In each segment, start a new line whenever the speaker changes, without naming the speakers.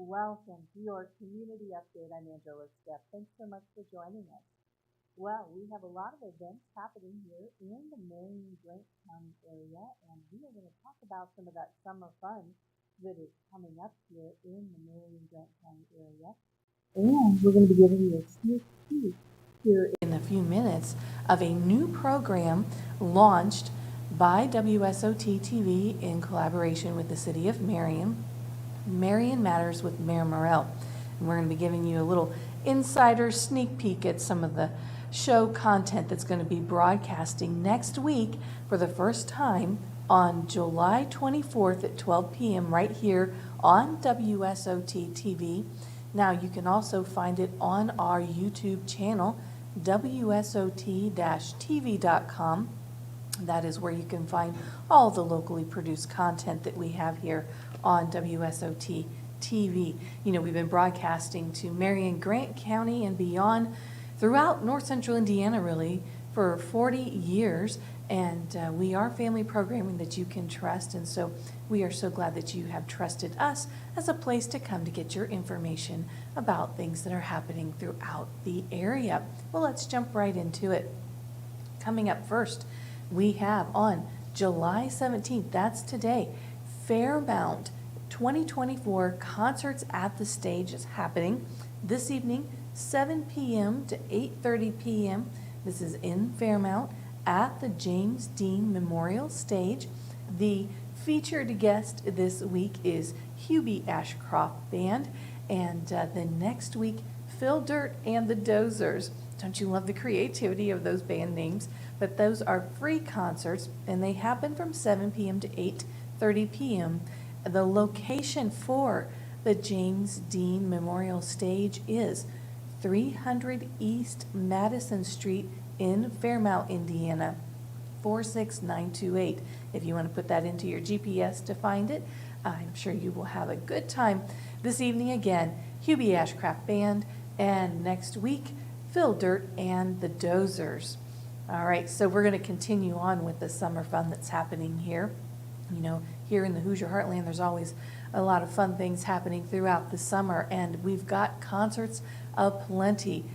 Welcome to your community update. I'm Angela Stepp. Thanks so much for joining us. Well, we have a lot of events happening here in the Marion Grant County area, and we are going to talk about some of that summer fun that is coming up here in the Marion Grant County area. And we're going to be giving you a sneak peek here in a few minutes of a new program launched by WSOT TV in collaboration with the City of Marion. Marion Matters with Mayor Morrell. And we're going to be giving you a little insider sneak peek at some of the show content that's going to be broadcasting next week for the first time on July 24th at 12 p.m. right here on WSOT TV. Now you can also find it on our YouTube channel, WSOT-TV.com. That is where you can find all the locally produced content that we have here on WSOT TV. You know, we've been broadcasting to Marion Grant County and beyond throughout north central Indiana really for 40 years, and we are family programming that you can trust, and so we are so glad that you have trusted us as a place to come to get your information about things that are happening throughout the area. Well, let's jump right into it. Coming up first, we have on July 17th, that's today, Fairmount 2024 Concerts at the Stage is happening this evening, 7 p.m. to 8:30 p.m. This is in Fairmount at the James Dean Memorial Stage. The featured guest this week is Hubie Ashcroft Band, and the next week, Phil Dirt and the Dozers. Don't you love the creativity of those band names? But those are free concerts, and they happen from 7 p.m. to 8:30 p.m. The location for the James Dean Memorial Stage is 300 East Madison Street in Fairmount, Indiana, 46928. If you want to put that into your GPS to find it, I'm sure you will have a good time. This evening again, Hubie Ashcraft Band, and next week, Phil Dirt and the Dozers. All right, so we're going to continue on with the summer fun that's happening here. You know, here in the Hoosier Heartland, there's always a lot of fun things happening throughout the summer, and we've got concerts aplenty.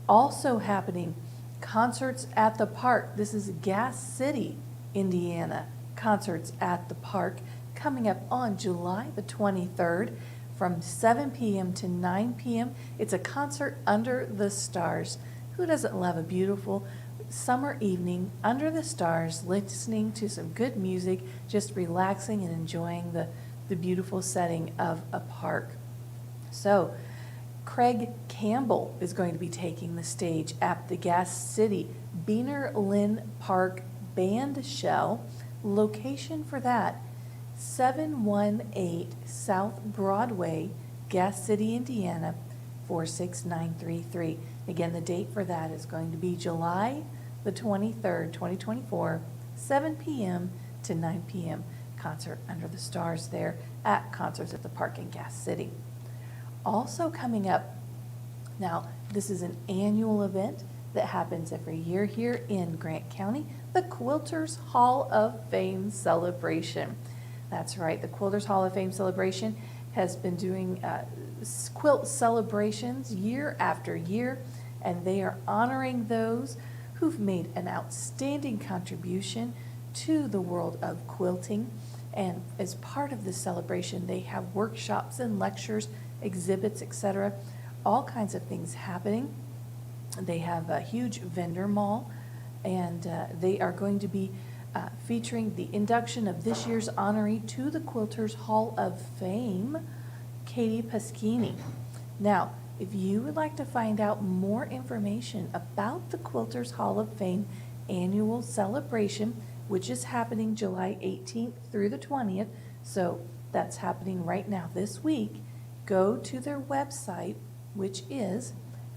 Also happening, concerts at the park. This is Gas City, Indiana. Concerts at the park coming up on July the 23rd from 7 p.m. to 9 p.m. It's a concert under the stars. Who doesn't love a beautiful summer evening under the stars, listening to some good music, just relaxing and enjoying the beautiful setting of a park? So, Craig Campbell is going to be taking the stage at the Gas City Beaner Lynn Park Band Shell. Location for that, 718 South Broadway, Gas City, Indiana, 46933. Again, the date for that is going to be July the 23rd, 2024, 7 p.m. to 9 p.m. Concert under the stars there at Concerts at the Park in Gas City. Also coming up, now this is an annual event that happens every year here in Grant County, the Quilters Hall of Fame Celebration. That's right, the Quilters Hall of Fame Celebration has been doing quilt celebrations year after year, and they are honoring those who've made an outstanding contribution to the world of quilting. And as part of this celebration, they have workshops and lectures, exhibits, etc., all kinds of things happening. They have a huge vendor mall, and they are going to be featuring the induction of this year's honoree to the Quilters Hall of Fame, Katie Paschini. Now, if you would like to find out more information about the Quilters Hall of Fame annual celebration, which is happening July 18th through the 20th, so that's happening right now this week, go to their website, which is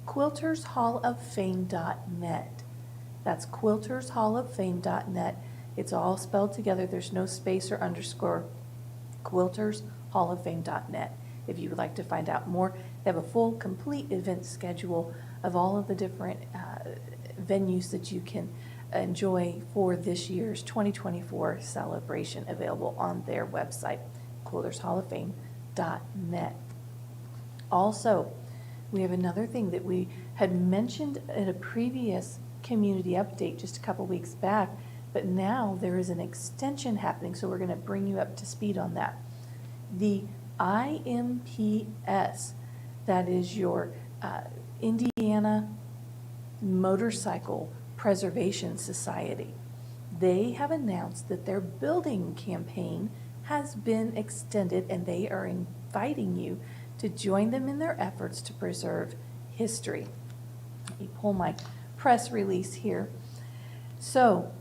quiltershalloffame.net. That's quiltershalloffame.net. It's all spelled together. There's no space or underscore. quiltershalloffame.net. If you would like to find out more, they have a full, complete event schedule of all of the different venues that you can enjoy for this year's 2024 celebration available on their website, quiltershalloffame.net. Also, we have another thing that we had mentioned in a previous community update just a couple weeks back, but now there is an extension happening, so we're going to bring you up to speed on that. The IMPS, that is your Indiana Motorcycle Preservation Society. They have announced that their building campaign has been extended, and they are inviting you to join them in their efforts to preserve history. Let me pull my press release here. So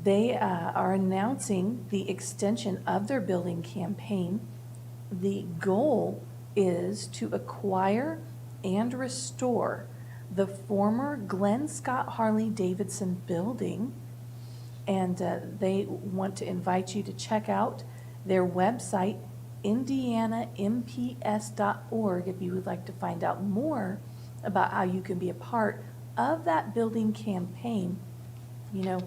they are announcing the extension of their building campaign. The goal is to acquire and restore the former Glenn Scott Harley-Davidson building, and they want to invite you to check out their website, indianamps.org, if you would like to find out more about how you can be a part of that building campaign. You know,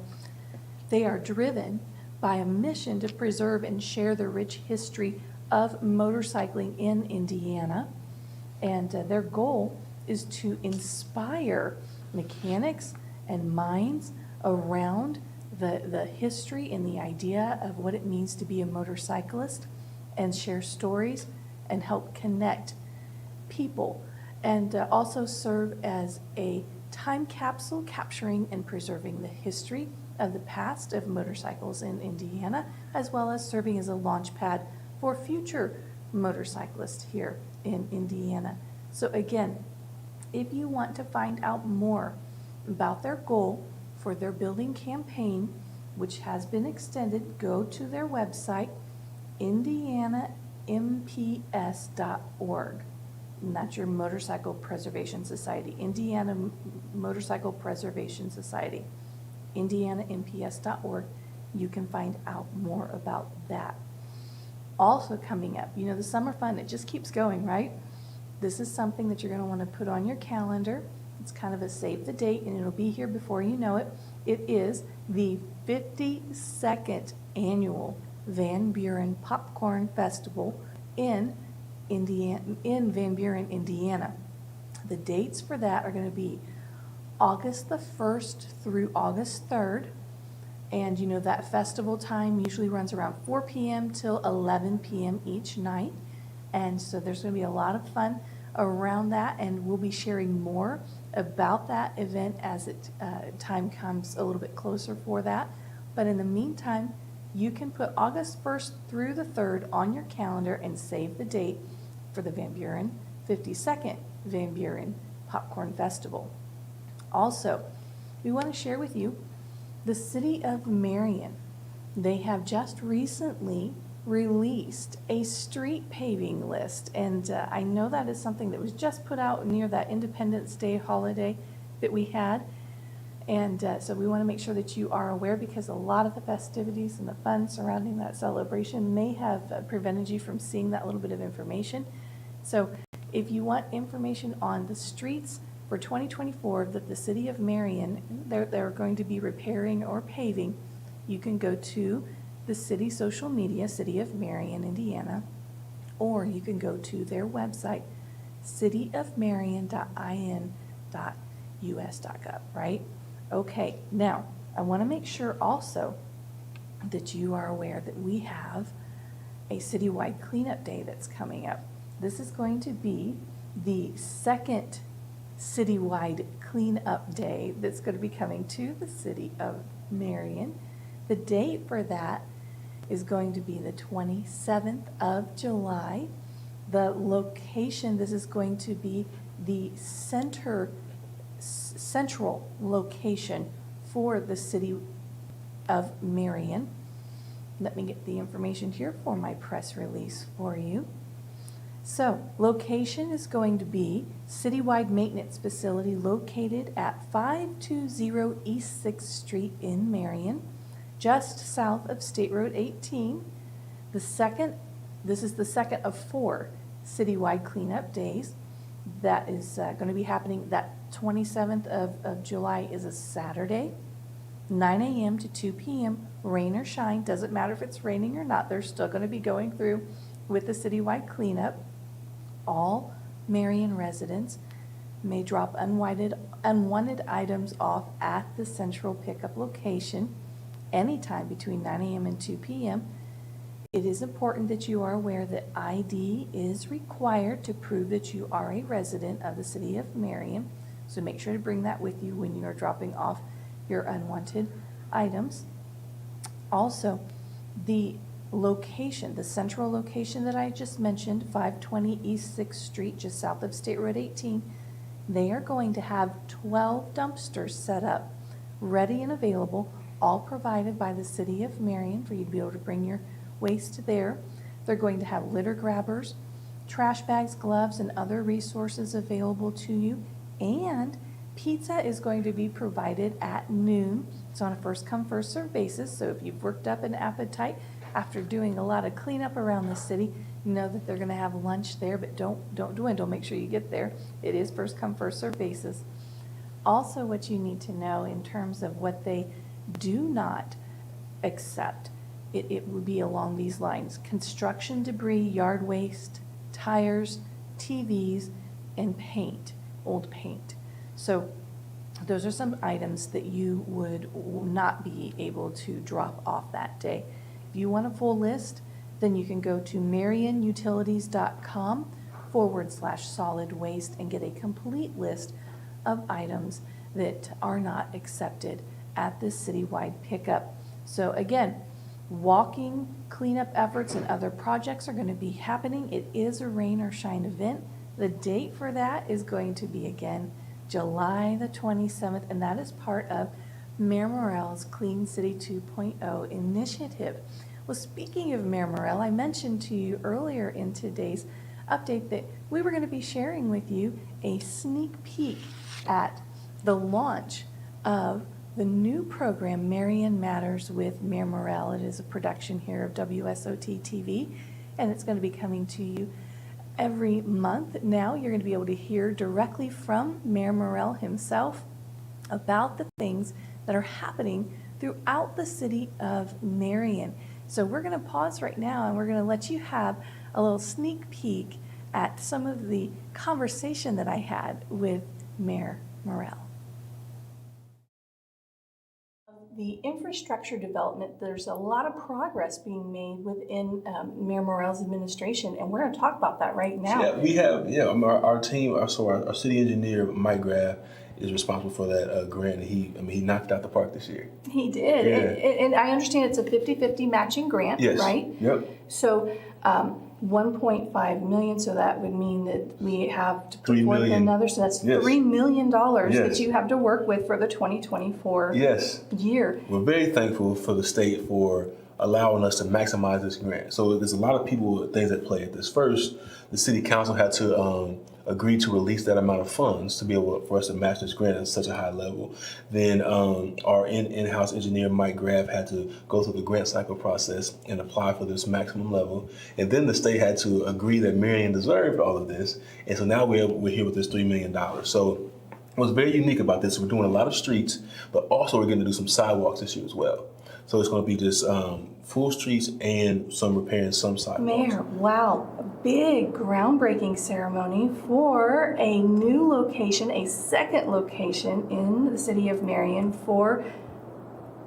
they are driven by a mission to preserve and share the rich history of motorcycling in Indiana, and their goal is to inspire mechanics and minds around the history and the idea of what it means to be a motorcyclist, and share stories and help connect people, and also serve as a time capsule capturing and preserving the history of the past of motorcycles in Indiana, as well as serving as a launch pad for future motorcyclists here in Indiana. So again, if you want to find out more about their goal for their building campaign, which has been extended, go to their website, indianamps.org. And that's your Motorcycle Preservation Society, Indiana Motorcycle Preservation Society, indianamps.org. You can find out more about that. Also coming up, you know, the summer fun, it just keeps going, right? This is something that you're going to want to put on your calendar. It's kind of a save the date, and it'll be here before you know it. It is the 52nd annual Van Buren Popcorn Festival in Van Buren, Indiana. The dates for that are going to be August the 1st through August 3rd. And you know that festival time usually runs around 4 p.m. till 11 p.m. each night. And so there's going to be a lot of fun around that, and we'll be sharing more about that event as time comes a little bit closer for that. But in the meantime, you can put August 1st through the 3rd on your calendar and save the date for the Van Buren 52nd Van Buren Popcorn Festival. Also, we want to share with you the City of Marion. They have just recently released a street paving list, and I know that is something that was just put out near that Independence Day holiday that we had, and so we want to make sure that you are aware, because a lot of the festivities and the fun surrounding that celebration may have prevented you from seeing that little bit of information. So if you want information on the streets for 2024 that the City of Marion, they're going to be repairing or paving, you can go to the city social media, City of Marion, Indiana, or you can go to their website, cityofmarion.in.us.gov, right? Okay, now I want to make sure also that you are aware that we have a citywide cleanup day that's coming up. This is going to be the second citywide cleanup day that's going to be coming to the City of Marion. The date for that is going to be the 27th of July. The location, this is going to be the central location for the City of Marion. Let me get the information here for my press release for you. So, location is going to be citywide maintenance facility located at 520 East 6th Street in Marion, just south of State Road 18. This is the second of 4 citywide cleanup days. That is going to be happening. That 27th of July is a Saturday, 9 a.m. to 2 p.m., rain or shine. Doesn't matter if it's raining or not. They're still going to be going through with the citywide cleanup. All Marion residents may drop unwanted items off at the central pickup location anytime between 9 a.m. and 2 p.m. It is important that you are aware that ID is required to prove that you are a resident of the city of Marion. So make sure to bring that with you when you are dropping off your unwanted items. Also, the location, the central location that I just mentioned, 520 East 6th Street, just south of State Road 18, they are going to have 12 dumpsters set up, ready and available, all provided by the city of Marion for you to be able to bring your waste there. They're going to have litter grabbers, trash bags, gloves, and other resources available to you. And pizza is going to be provided at noon. It's on a first-come, first-served basis. So if you've worked up an appetite after doing a lot of cleanup around the city, you know that they're going to have lunch there, but don't dwindle. Make sure you get there. It is first-come, first-served basis. Also, what you need to know in terms of what they do not accept, it would be along these lines: construction debris, yard waste, tires, TVs, and paint, old paint. So those are some items that you would not be able to drop off that day. If you want a full list, then you can go to marionutilities.com/solid waste and get a complete list of items that are not accepted at this citywide pickup. So again, walking cleanup efforts and other projects are going to be happening. It is a rain or shine event. The date for that is going to be, again, July the 27th, and that is part of Mayor Morell's Clean City 2.0 initiative. Well, speaking of Mayor Morell, I mentioned to you earlier in today's update that we were going to be sharing with you a sneak peek at the launch of the new program, Marion Matters with Mayor Morell. It is a production here of WSOT TV, and it's going to be coming to you every month. Now you're going to be able to hear directly from Mayor Morell himself about the things that are happening throughout the city of Marion. So we're going to pause right now, and we're going to let you have a little sneak peek at some of the conversation that I had with Mayor Morell. The infrastructure development, there's a lot of progress being made within Mayor Morell's administration, and we're going to talk about that right now.
Yeah, we have, our team, our city engineer, Mike Graff, is responsible for that grant. He knocked it out the park this year.
He did.
Yeah.
And I understand it's a 50-50 matching grant,
Yes.
right?
Yep.
So 1.5 million, so that would mean that we have to put
$3
forth
million.
another, so that's
Yes.
$3 million
Yes.
that you have to work with for the 2024
Yes.
year.
We're very thankful for the state for allowing us to maximize this grant. So there's a lot of things at play at this. First, the city council had to agree to release that amount of funds to be able for us to match this grant at such a high level. Then our in-house engineer, Mike Graff, had to go through the grant cycle process and apply for this maximum level. And then the state had to agree that Marion deserved all of this. And so now we're here with this $3 million. So what's very unique about this, we're doing a lot of streets, but also we're going to do some sidewalks this year as well. So it's going to be just full streets and some repairing some sidewalks.
Mayor, wow, a big groundbreaking ceremony for a new location, a second location in the city of Marion for,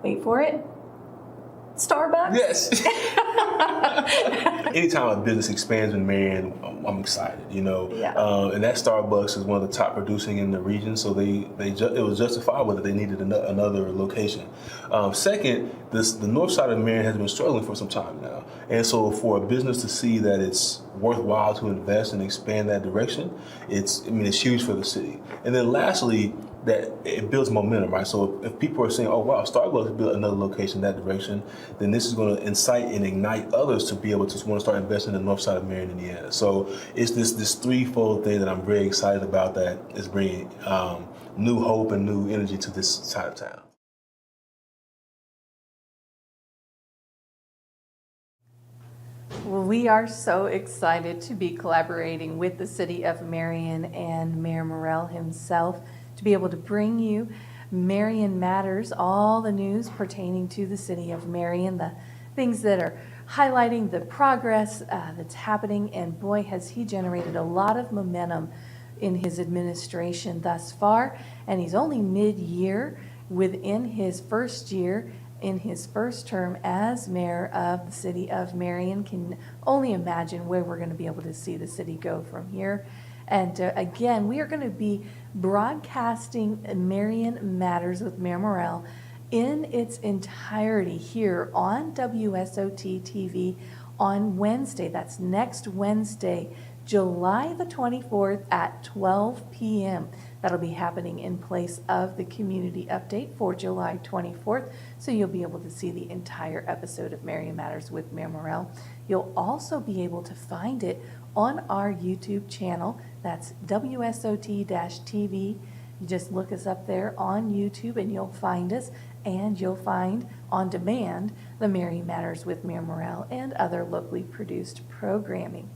wait for it, Starbucks?
Yes. Anytime a business expands in Marion, I'm excited,
Yeah.
And that Starbucks is one of the top producing in the region, so it was justifiable that they needed another location. Second, the north side of Marion has been struggling for some time now, and so for a business to see that it's worthwhile to invest and expand that direction, it's huge for the city. And then lastly, that it builds momentum, right? So if people are saying, oh wow, Starbucks built another location in that direction, then this is going to incite and ignite others to be able to want to start investing in the north side of Marion, Indiana. So it's this threefold thing that I'm very excited about that is bringing new hope and new energy to this side of town.
Well, we are so excited to be collaborating with the city of Marion and Mayor Morell himself to be able to bring you Marion Matters, all the news pertaining to the city of Marion, the things that are highlighting the progress that's happening, and boy, has he generated a lot of momentum in his administration thus far, and he's only mid-year within his first year in his first term as mayor of the city of Marion. Can only imagine where we're going to be able to see the city go from here. And again, we are going to be broadcasting Marion Matters with Mayor Morrell in its entirety here on WSOT TV on Wednesday. That's next Wednesday, July the 24th at 12 p.m. That'll be happening in place of the community update for July 24th. So you'll be able to see the entire episode of Marion Matters with Mayor Morrell. You'll also be able to find it on our YouTube channel. That's WSOT-TV. You just look us up there on YouTube and you'll find us, and you'll find on demand the Marion Matters with Mayor Morrell and other locally produced programming.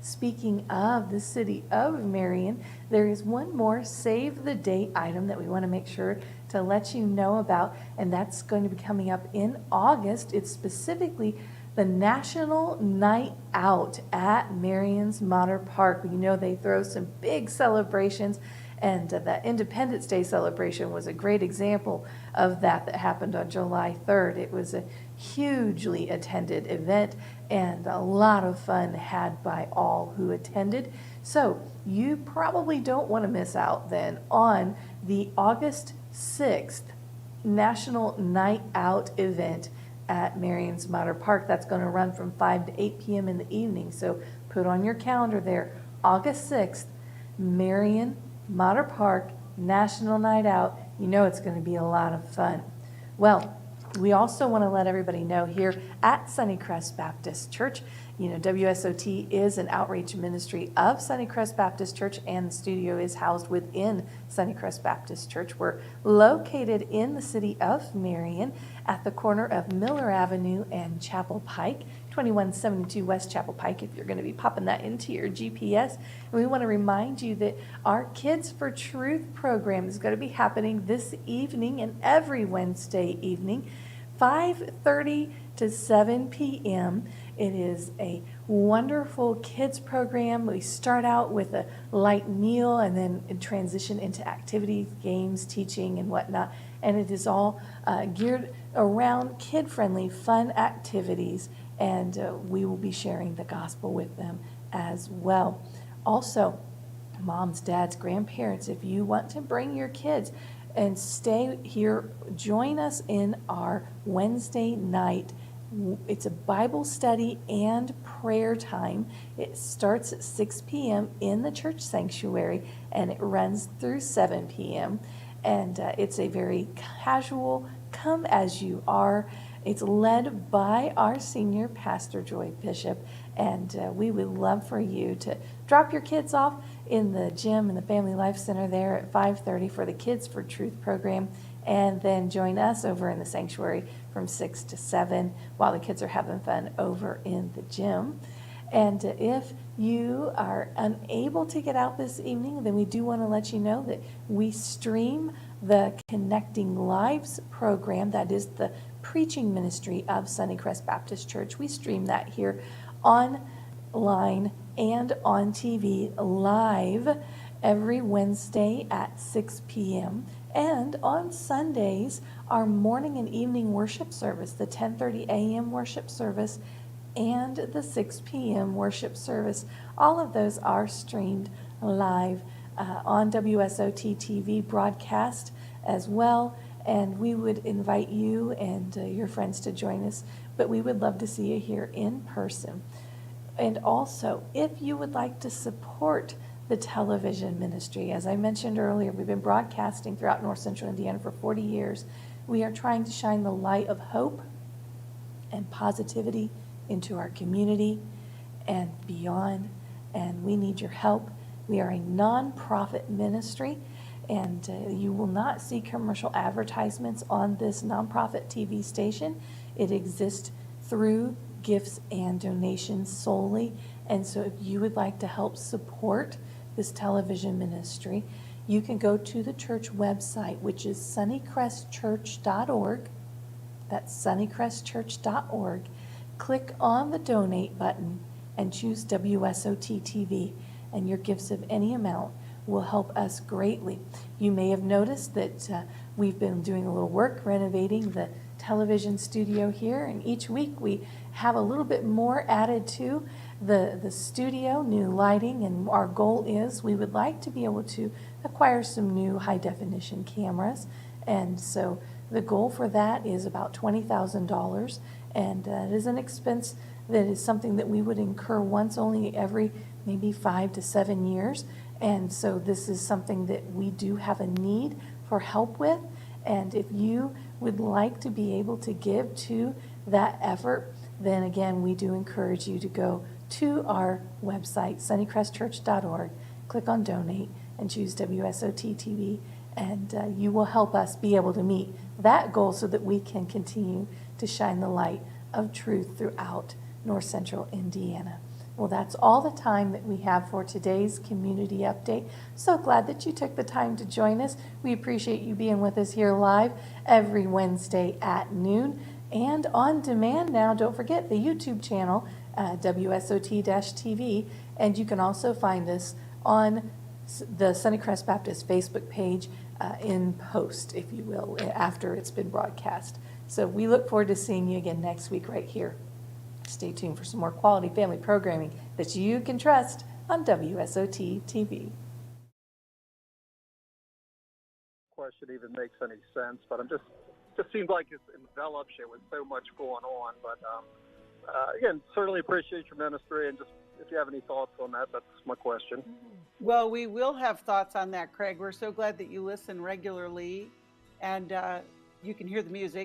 Speaking of the city of Marion, there is one more save the date item that we want to make sure to let you know about, and that's going to be coming up in August. It's specifically the National Night Out at Marion's Mater Park. You know, they throw some big celebrations, and that Independence Day celebration was a great example of that happened on July 3rd. It was a hugely attended event and a lot of fun had by all who attended. So you probably don't want to miss out then on the August 6th National Night Out event at Marion's Mater Park. That's going to run from 5 to 8 p.m. in the evening. So put on your calendar there, August 6th, Marion Mater Park National Night Out. You know it's going to be a lot of fun. Well, we also want to let everybody know here at Sunnycrest Baptist Church, you know, WSOT is an outreach ministry of Sunnycrest Baptist Church, and the studio is housed within Sunnycrest Baptist Church. We're located in the city of Marion at the corner of Miller Avenue and Chapel Pike, 2172 West Chapel Pike, if you're going to be popping that into your GPS. And we want to remind you that our Kids for Truth program is going to be happening this evening and every Wednesday evening, 5:30 to 7 p.m. It is a wonderful kids program. We start out with a light meal and then transition into activities, games, teaching, and whatnot. And it is all geared around kid-friendly, fun activities. And we will be sharing the gospel with them as well. Also, moms, dads, grandparents, if you want to bring your kids and stay here, join us in our Wednesday night. It's a Bible study and prayer time. It starts at 6 p.m. in the church sanctuary and it runs through 7 p.m. And it's a very casual, come as you are. It's led by our senior pastor, Joy Bishop, and we would love for you to drop your kids off in the gym in the Family Life Center there at 5:30 for the Kids for Truth program, and then join us over in the sanctuary from 6 to 7 while the kids are having fun over in the gym. And if you are unable to get out this evening, then we do want to let you know that we stream the Connecting Lives program. That is the preaching ministry of Sunnycrest Baptist Church. We stream that here online and on TV live every Wednesday at 6 p.m. And on Sundays, our morning and evening worship service, the 10:30 a.m. worship service and the 6 p.m. worship service, all of those are streamed live on WSOT TV broadcast as well. And we would invite you and your friends to join us, but we would love to see you here in person. And also, if you would like to support the television ministry, as I mentioned earlier, we've been broadcasting throughout North Central Indiana for 40 years. We are trying to shine the light of hope and positivity into our community and beyond, and we need your help. We are a nonprofit ministry, and you will not see commercial advertisements on this nonprofit TV station. It exists through gifts and donations solely, and so if you would like to help support this television ministry, you can go to the church website, which is sunnycrestchurch.org. That's sunnycrestchurch.org. click on the donate button and choose WSOT TV, and your gifts of any amount will help us greatly. You may have noticed that we've been doing a little work renovating the television studio here, and each week we have a little bit more added to the studio, new lighting, and our goal is we would like to be able to acquire some new high definition cameras, and so the goal for that is about $20,000, and it is an expense that is something that we would incur once only every maybe 5 to 7 years. And so this is something that we do have a need for help with. And if you would like to be able to give to that effort, then again, we do encourage you to go to our website, sunnycrestchurch.org, click on donate, and choose WSOT TV, and you will help us be able to meet that goal so that we can continue to shine the light of truth throughout North Central Indiana. Well, that's all the time that we have for today's community update. So glad that you took the time to join us. We appreciate you being with us here live every Wednesday at noon and on demand now. Don't forget the YouTube channel, WSOT-TV, and you can also find us on the Sunnycrest Baptist Facebook page in post, if you will, after it's been broadcast. So we look forward to seeing you again next week right here. Stay tuned for some more quality family programming that you can trust on WSOT TV.
Question even makes any sense, but I'm just seems like it's enveloped it with so much going on. But again, certainly appreciate your ministry, and just if you have any thoughts on that, that's my question.
Well, we will have thoughts on that, Craig. We're so glad that you listen regularly, and you can hear the music.